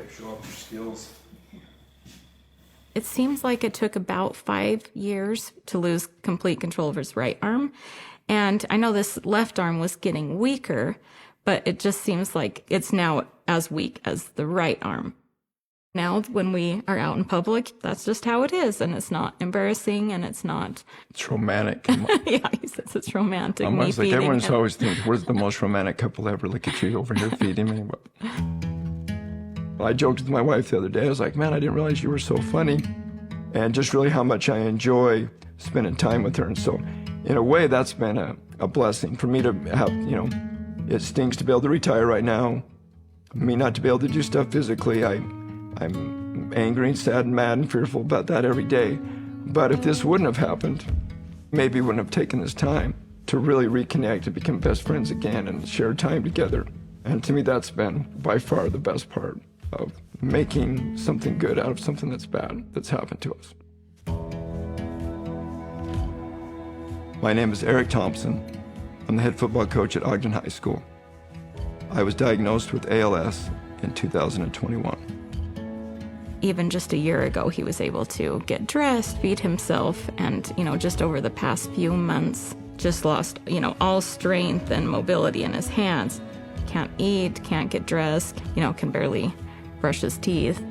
show off your skills. It seems like it took about 5 years to lose complete control of his right arm. And I know this left arm was getting weaker, but it just seems like it's now as weak as the right arm. Now, when we are out in public, that's just how it is. And it's not embarrassing and it's not... It's romantic. Yeah, he says it's romantic. I'm always like, everyone's always thinking, we're the most romantic couple ever. Look at you over here feeding me. I joked with my wife the other day. I was like, man, I didn't realize you were so funny. And just really how much I enjoy spending time with her. And so, in a way, that's been a blessing for me to have, it stinks to be able to retire right now. Me not to be able to do stuff physically. I'm angry and sad and mad and fearful about that every day. But if this wouldn't have happened, maybe wouldn't have taken this time to really reconnect and become best friends again and share time together. And to me, that's been by far the best part of making something good out of something that's bad that's happened to us. My name is Erik Thompson. I'm the head football coach at Ogden High School. I was diagnosed with ALS in 2021. Even just a year ago, he was able to get dressed, feed himself, and, just over the past few months, just lost, all strength and mobility in his hands. Can't eat, can't get dressed, can barely brush his teeth.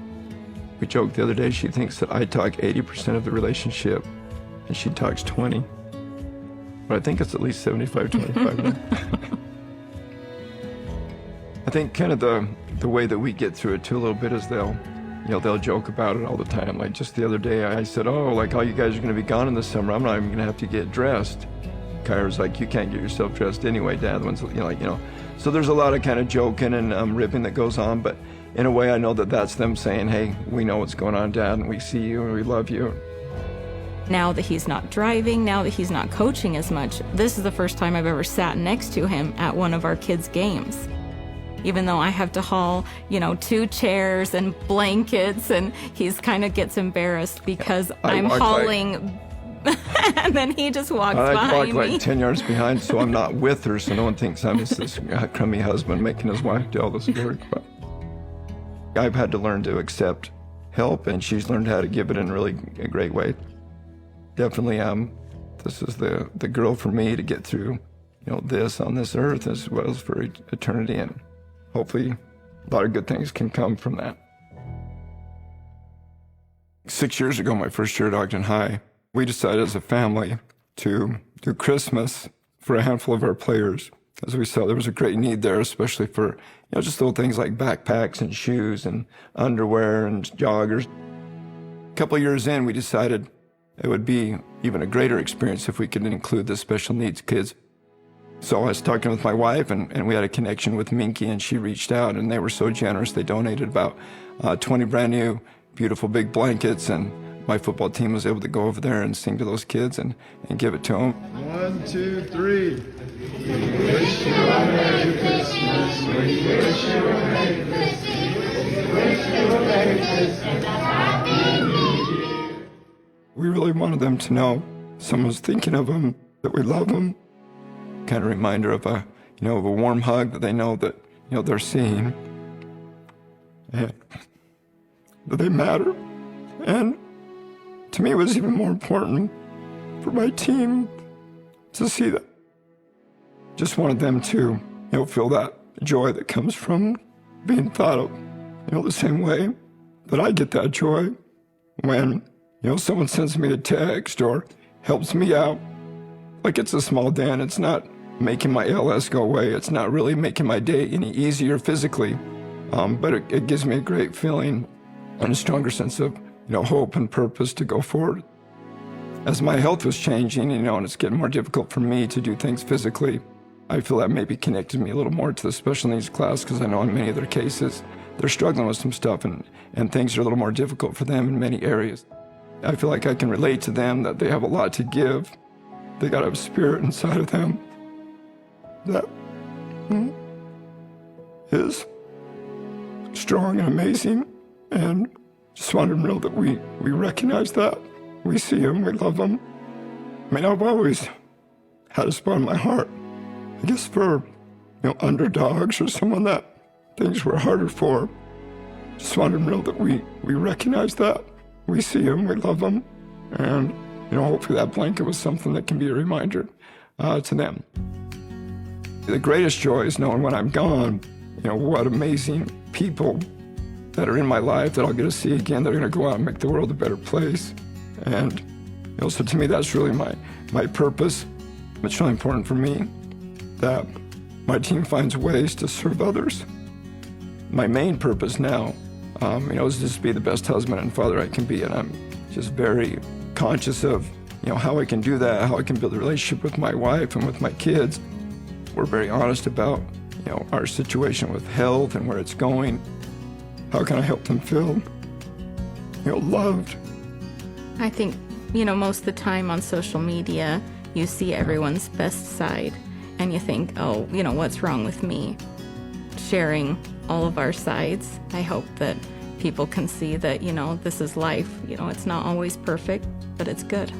We joked the other day, she thinks that I talk 80% of the relationship, and she talks 20. But I think it's at least 75-25 now. I think kind of the way that we get through it too a little bit is they'll joke about it all the time. Like just the other day, I said, oh, like all you guys are going to be gone in the summer. I'm not even going to have to get dressed. Kyra's like, you can't get yourself dressed anyway, Dad. The one's, So there's a lot of kind of joking and ripping that goes on. But in a way, I know that that's them saying, hey, we know what's going on, Dad, and we see you and we love you. Now that he's not driving, now that he's not coaching as much, this is the first time I've ever sat next to him at one of our kids' games. Even though I have to haul, 2 chairs and blankets, and he's kind of gets embarrassed because I'm hauling, and then he just walks behind me. I walk like 10 yards behind, so I'm not with her, so no one thinks I'm just this crummy husband making his wife do all this work. But I've had to learn to accept help, and she's learned how to give it in really a great way. Definitely, this is the girl for me to get through, this on this earth as well as for eternity, and hopefully a lot of good things can come from that. 6 years ago, my first year at Ogden High, we decided as a family to do Christmas for a handful of our players, as we saw there was a great need there, especially for just little things like backpacks and shoes and underwear and joggers. A couple of years in, we decided it would be even a greater experience if we could include the special needs kids. So I was talking with my wife, and we had a connection with Minky, and she reached out, and they were so generous. They donated about 20 brand new, beautiful big blankets, and my football team was able to go over there and sing to those kids and give it to them. 1, 2, 3. We wish you a Merry Christmas. We wish you a Merry Christmas. We wish you a Merry Christmas and a Happy New Year. We really wanted them to know someone's thinking of them, that we love them. Kind of reminder of a warm hug that they know that, they're seeing, and that they matter. And to me, it was even more important for my team to see that. Just wanted them to, feel that joy that comes from being thought of, the same way that I get that joy when, someone sends me a text or helps me out. Like it's a small dent. It's not making my ALS go away. It's not really making my day any easier physically, but it gives me a great feeling and a stronger sense of, hope and purpose to go forward. As my health was changing, and it's getting more difficult for me to do things physically, I feel that maybe connected me a little more to the special needs class, because I know in many of their cases, they're struggling with some stuff and things are a little more difficult for them in many areas. I feel like I can relate to them, that they have a lot to give. They got a spirit inside of them that is strong and amazing, and just wanted them to know that we recognize that. We see them, we love them. I mean, I've always had a spot in my heart, I guess, for underdogs or someone that things were harder for. just wanted them to know that we recognize that. We see them, we love them, and hopefully that blanket was something that can be a reminder to them. The greatest joy is knowing when I'm gone, what amazing people that are in my life that I'll get to see again, that are going to go out and make the world a better place. And so to me, that's really my purpose. It's really important for me that my team finds ways to serve others. My main purpose now, is just to be the best husband and father I can be, and I'm just very conscious of, how I can do that, how I can build a relationship with my wife and with my kids. We're very honest about, our situation with health and where it's going. How can I help them feel, loved? I think, most of the time on social media, you see everyone's best side, and you think, oh, what's wrong with me? Sharing all of our sides, I hope that people can see that, this is life. It's not always perfect, but it's good.